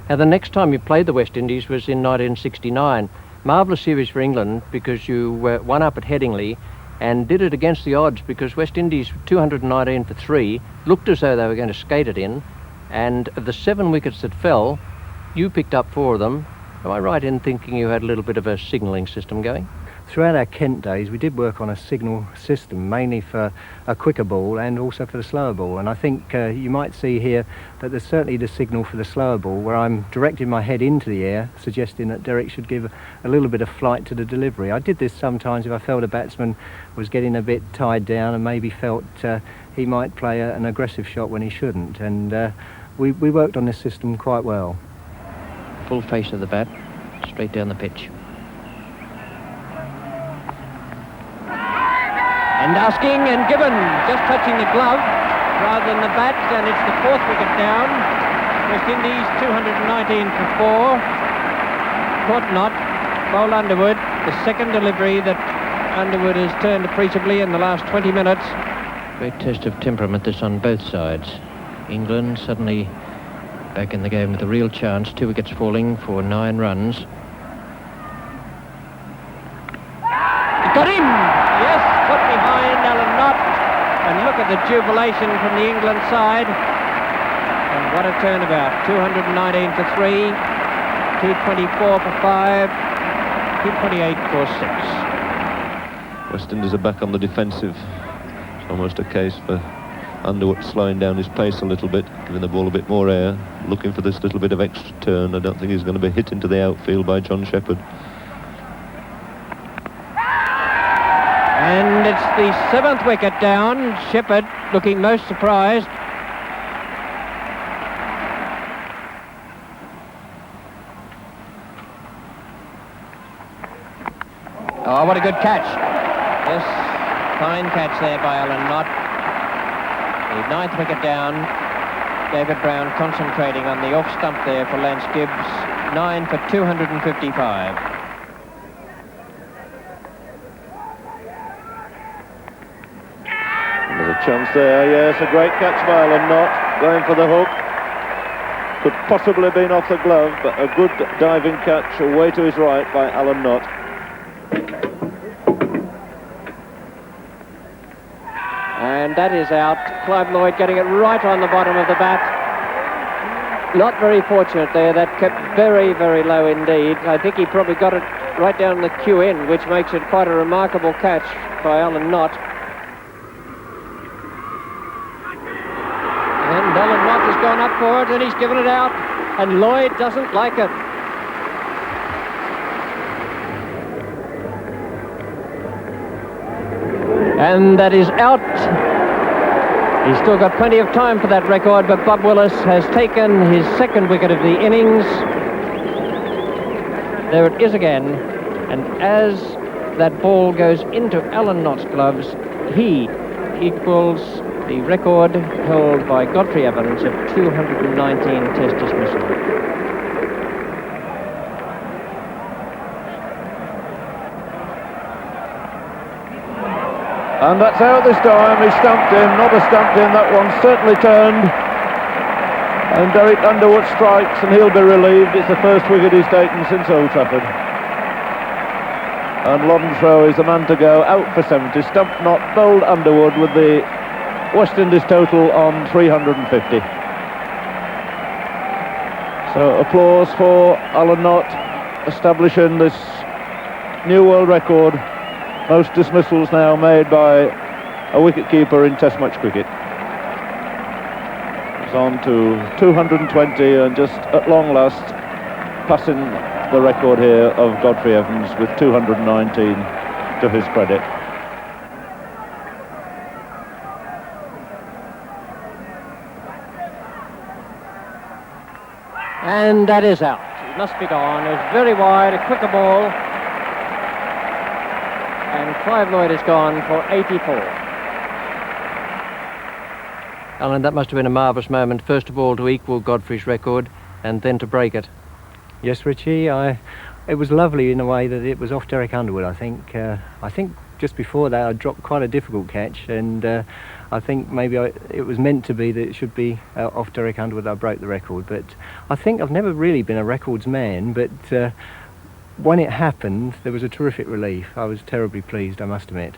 And the next time you played the West Indies was in 1969. Marvellous series for England because you won up at Headingley and did it against the odds because West Indies 219 for 3 looked as though they were going to skate it in, and of the 7 wickets that fell, you picked up 4 of them. Am I right in thinking you had a little bit of a signalling system going? Throughout our Kent days, we did work on a signal system, mainly for a quicker ball and also for the slower ball. And I think you might see here that there's certainly the signal for the slower ball, where I'm directing my head into the air, suggesting that Derek should give a little bit of flight to the delivery. I did this sometimes if I felt a batsman was getting a bit tied down and maybe felt he might play an aggressive shot when he shouldn't. And we worked on this system quite well. Full face of the bat, straight down the pitch. And asking and given, just touching the glove rather than the bat, and it's the 4th wicket down. West Indies 219 for 4. Caught Knott, bowled Underwood. The second delivery that Underwood has turned appreciably in the last 20 minutes. Great test of temperament this on both sides. England suddenly back in the game with a real chance. 2 wickets falling for 9 runs. Got him! Yes, put behind Alan Knott. And look at the jubilation from the England side. And what a turnabout. 219 for 3, 224 for 5, 228 for 6. West Indies are back on the defensive. It's almost a case for Underwood slowing down his pace a little bit, giving the ball a bit more air, looking for this little bit of extra turn. I don't think he's going to be hit into the outfield by John Shepherd. And it's the 7th wicket down. Shepherd looking most surprised. Oh, what a good catch. Yes, fine catch there by Alan Knott. The 9th wicket down. David Brown concentrating on the off stump there for Lance Gibbs. 9 for 255. There's a chance there, yes, a great catch by Alan Knott, going for the hook. Could possibly have been off the glove, but a good diving catch away to his right by Alan Knott. And that is out. Clive Lloyd getting it right on the bottom of the bat. Not very fortunate there. That kept very, very low indeed. I think he probably got it right down the queue end, which makes it quite a remarkable catch by Alan Knott. And Alan Knott has gone up for it and he's given it out. And Lloyd doesn't like it. And that is out. He's still got plenty of time for that record, but Bob Willis has taken his 2nd wicket of the innings. There it is again. And as that ball goes into Alan Knott's gloves, he equals the record held by Godfrey Evans of 219 test dismissals. And that's out this time. He stumped him, not a stumped in. That one certainly turned. And Derek Underwood strikes and he'll be relieved. It's the 1st wicket he's taken since Old Trafford. And Lawrence is the man to go, out for 70. Stumped Knott, bowled Underwood with the West Indies total on 350. So applause for Alan Knott, establishing this new world record. Most dismissals now made by a wicket-keeper in Test match cricket. It's on to 220 and just at long last passing the record here of Godfrey Evans with 219 to his credit. And that is out. It must be gone. It was very wide, a quicker ball. And Clive Lloyd is gone for 84. Alan, that must have been a marvellous moment, first of all to equal Godfrey's record and then to break it. Yes, Richie, it was lovely in a way that it was off Derek Underwood, I think. I think just before that I dropped quite a difficult catch, and I think maybe it was meant to be that it should be off Derek Underwood. I broke the record, but I think I've never really been a records man, but when it happened, there was a terrific relief. I was terribly pleased, I must admit.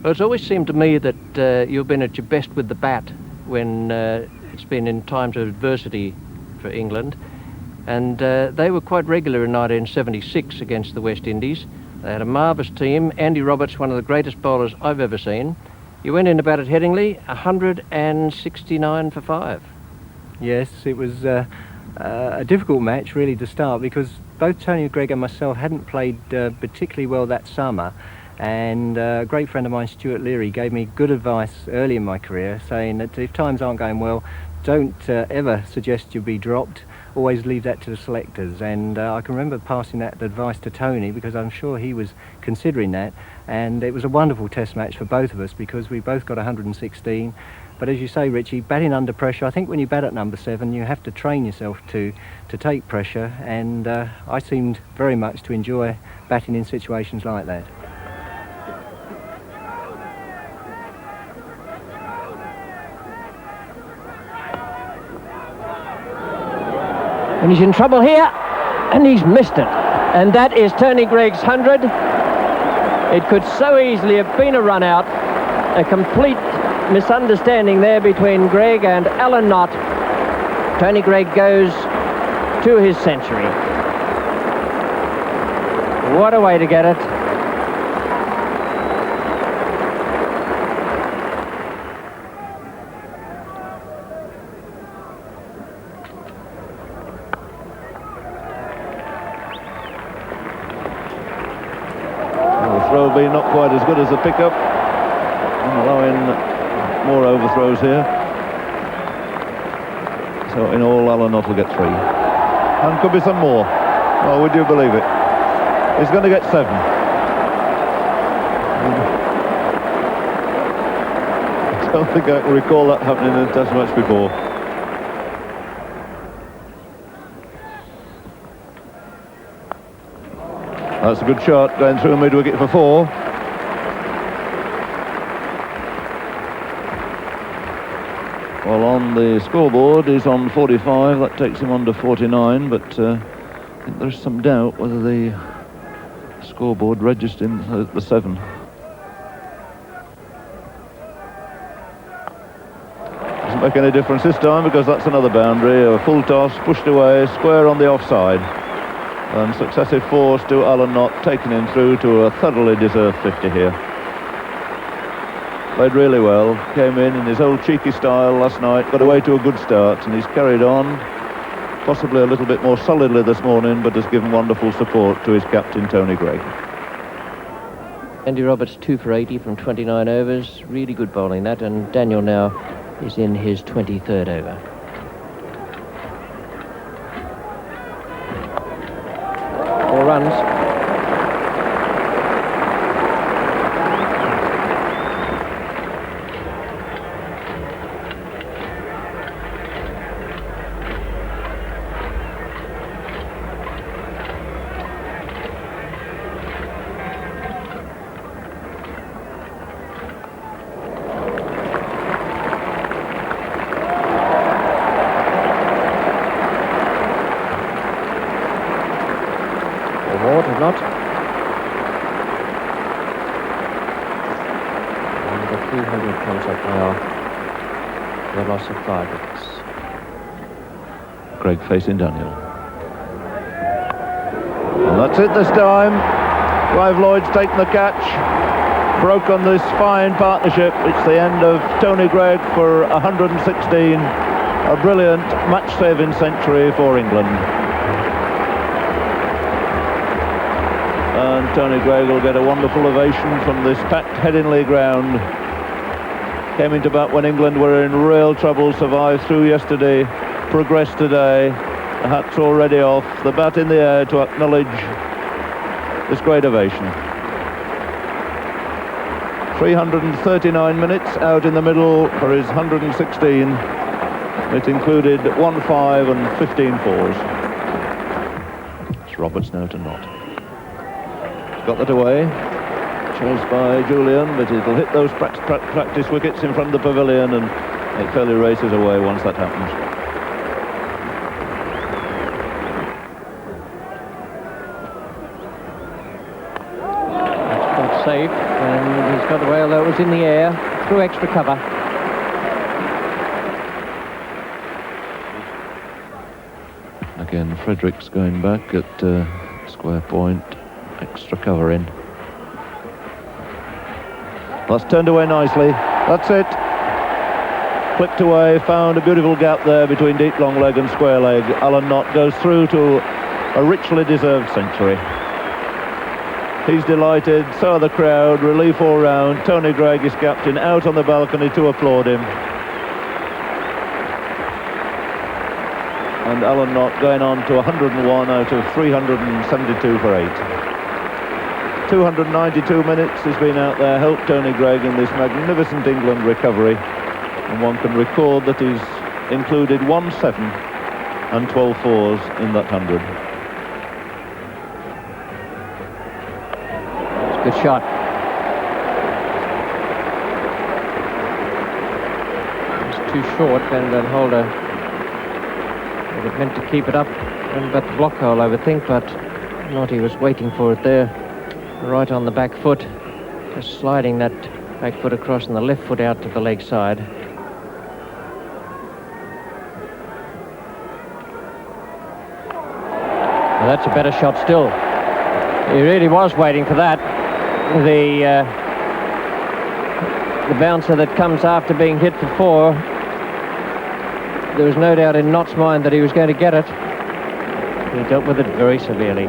Well, it's always seemed to me that you've been at your best with the bat when it's been in times of adversity for England. And they were quite regular in 1976 against the West Indies. They had a marvellous team. Andy Roberts, one of the greatest bowlers I've ever seen. You went in about at Headingley, 169 for 5. Yes, it was a difficult match really to start, because both Tony Greig and myself hadn't played particularly well that summer, and a great friend of mine, Stuart Leary, gave me good advice early in my career, saying that if times aren't going well, don't ever suggest you be dropped. Always leave that to the selectors. And I can remember passing that advice to Tony, because I'm sure he was considering that, and it was a wonderful test match for both of us because we both got 116. But as you say, Richie, batting under pressure, I think when you bat at number 7 you have to train yourself to take pressure, and I seemed very much to enjoy batting in situations like that. And he's in trouble here, and he's missed it. And that is Tony Greig's 100. It could so easily have been a run out. A complete misunderstanding there between Greig and Alan Knott. Tony Greig goes to his century. What a way to get it. Throw being not quite as good as the pickup, and allowing more overthrows here. So in all, Alan Knott will get 3, and could be some more. Oh, would you believe it? He's going to get 7. I don't think I can recall that happening in a test match before. That's a good shot, going through mid-wicket for 4. Well, on the scoreboard, he's on 45. That takes him on to 49, but I think there's some doubt whether the scoreboard registered the 7. Doesn't make any difference this time, because that's another boundary. A full toss, pushed away, square on the offside. And successive 4s to Alan Knott, taking him through to a thoroughly deserved 50 here. Played really well, came in his old cheeky style last night, got away to a good start, and he's carried on, possibly a little bit more solidly this morning, but has given wonderful support to his captain, Tony Greig. Andy Roberts 2 for 80 from 29 overs. Really good bowling that, and Daniel now is in his 23rd over. Runs. Or not. And the 300 comes up now. The loss of 5 wickets. Greig facing Daniel. Well, that's it this time. Clive Lloyd's taken the catch. Broke on this fine partnership. It's the end of Tony Greig for 116. A brilliant match-saving century for England. And Tony Greig will get a wonderful ovation from this packed Headingley ground. Came into bat when England were in real trouble, survived through yesterday, progressed today. The hat's already off, the bat in the air to acknowledge this great ovation. 339 minutes out in the middle for his 116. It included 1 5 and 15 fours. It's Roberts now to Knott. Got that away. Chased by Julian, but it'll hit those practice wickets in front of the pavilion, and it fairly races away once that happens. That's not safe, and he's got away, although it was in the air, through extra cover. Again, Fredericks going back at square point, extra cover in. That's turned away nicely. That's it. Flicked away, found a beautiful gap there between deep long leg and square leg. Alan Knott goes through to a richly deserved century. He's delighted, so are the crowd, relief all round. Tony Greig, his captain, out on the balcony to applaud him. And Alan Knott going on to 101 out of 372 for 8. 292 minutes he's been out there, helped Tony Greig in this magnificent England recovery. And one can record that he's included 1 7 and 12 fours in that 100. It's a good shot. It's too short, and Holder would have meant to keep it up and about the block hole, I would think, but not. He was waiting for it there, right on the back foot, just sliding that back foot across and the left foot out to the leg side. Well, that's a better shot still. He really was waiting for that. The bouncer that comes after being hit for 4, there was no doubt in Knott's mind that he was going to get it. He dealt with it very severely.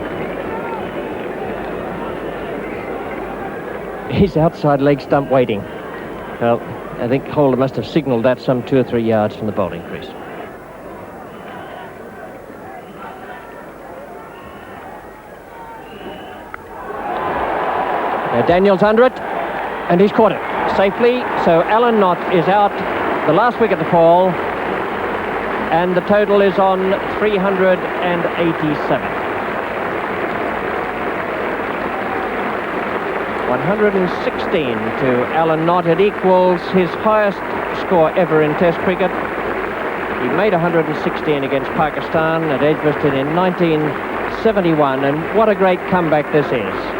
He's outside leg stump waiting. Well, I think Holder must have signalled that some 2 or 3 yards from the bowling crease. Now Daniel's under it, and he's caught it safely. So Alan Knott is out, the last wicket to fall, and the total is on 387. 116 to Alan Knott. It equals his highest score ever in Test cricket. He made 116 against Pakistan at Edgbaston in 1971, and what a great comeback this is.